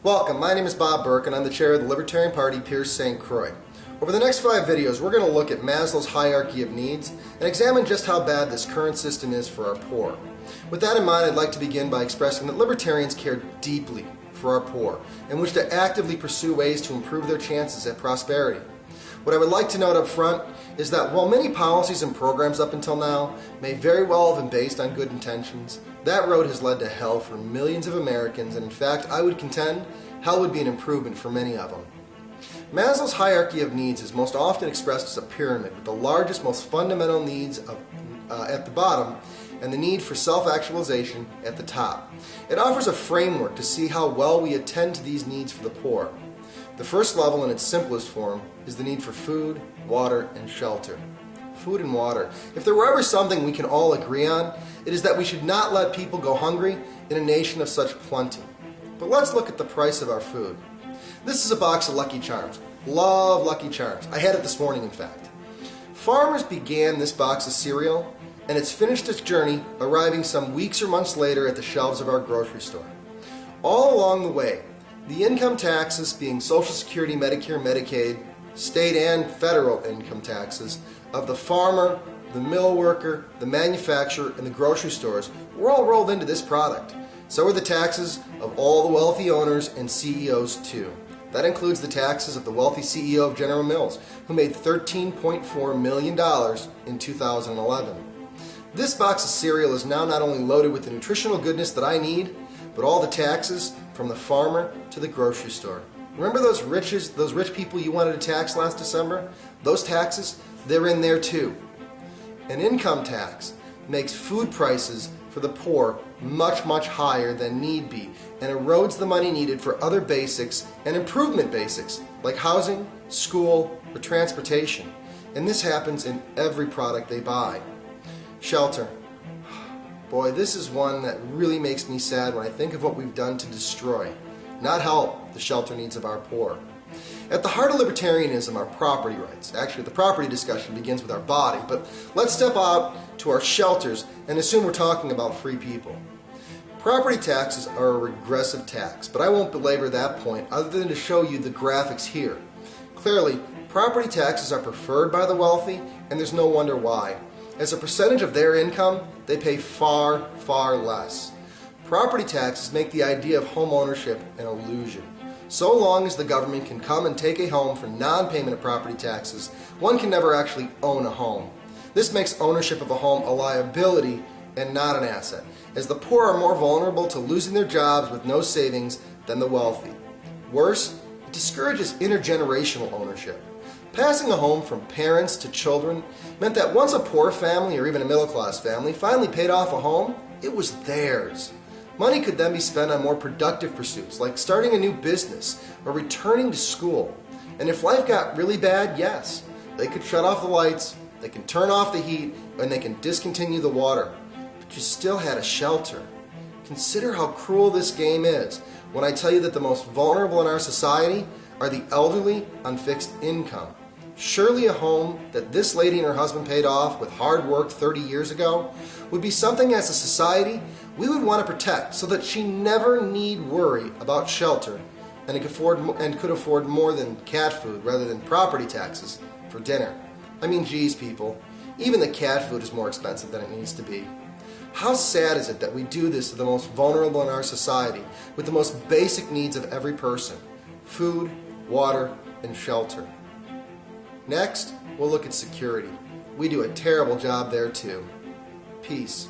Welcome, my name is Bob Burke and I'm the chair of the Libertarian Party, Pierce St. Croix. Over the next 5 videos, we're going to look at Maslow's hierarchy of needs and examine just how bad this current system is for our poor. With that in mind, I'd like to begin by expressing that libertarians care deeply for our poor and wish to actively pursue ways to improve their chances at prosperity. What I would like to note up front is that while many policies and programs up until now may very well have been based on good intentions, that road has led to hell for millions of Americans, and in fact, I would contend hell would be an improvement for many of them. Maslow's hierarchy of needs is most often expressed as a pyramid, with the largest, most fundamental needs at the bottom and the need for self-actualization at the top. It offers a framework to see how well we attend to these needs for the poor. The first level, in its simplest form, is the need for food, water, and shelter. Food and water. If there were ever something we can all agree on, it is that we should not let people go hungry in a nation of such plenty. But let's look at the price of our food. This is a box of Lucky Charms. Love Lucky Charms. I had it this morning, in fact. Farmers began this box of cereal, and it's finished its journey, arriving some weeks or months later at the shelves of our grocery store. All along the way, the income taxes, being Social Security, Medicare, Medicaid, state and federal income taxes, of the farmer, the mill worker, the manufacturer, and the grocery stores were all rolled into this product. So are the taxes of all the wealthy owners and CEOs too. That includes the taxes of the wealthy CEO of General Mills, who made $13.4 million in 2011. This box of cereal is now not only loaded with the nutritional goodness that I need, but all the taxes from the farmer to the grocery store. Remember those rich people you wanted to tax last December? Those taxes, they're in there too. An income tax makes food prices for the poor much, much higher than need be and erodes the money needed for other basics and improvement basics like housing, school, or transportation. And this happens in every product they buy. Shelter. Boy, this is one that really makes me sad when I think of what we've done to destroy, not help, the shelter needs of our poor. At the heart of libertarianism are property rights. Actually, the property discussion begins with our body, but let's step out to our shelters and assume we're talking about free people. Property taxes are a regressive tax, but I won't belabor that point other than to show you the graphics here. Clearly, property taxes are preferred by the wealthy, and there's no wonder why. As a percentage of their income, they pay far, far less. Property taxes make the idea of home ownership an illusion. So long as the government can come and take a home for non-payment of property taxes, one can never actually own a home. This makes ownership of a home a liability and not an asset, as the poor are more vulnerable to losing their jobs with no savings than the wealthy. Worse, it discourages intergenerational ownership. Passing a home from parents to children meant that once a poor family or even a middle-class family finally paid off a home, it was theirs. Money could then be spent on more productive pursuits like starting a new business or returning to school. And if life got really bad, yes, they could shut off the lights, they can turn off the heat, and they can discontinue the water. But you still had a shelter. Consider how cruel this game is when I tell you that the most vulnerable in our society are the elderly on fixed income. Surely a home that this lady and her husband paid off with hard work 30 years ago would be something as a society we would want to protect so that she never need worry about shelter and could afford more than cat food rather than property taxes for dinner. I mean, geez, people, even the cat food is more expensive than it needs to be. How sad is it that we do this to the most vulnerable in our society with the most basic needs of every person: food, water, and shelter. Next, we'll look at security. We do a terrible job there too. Peace.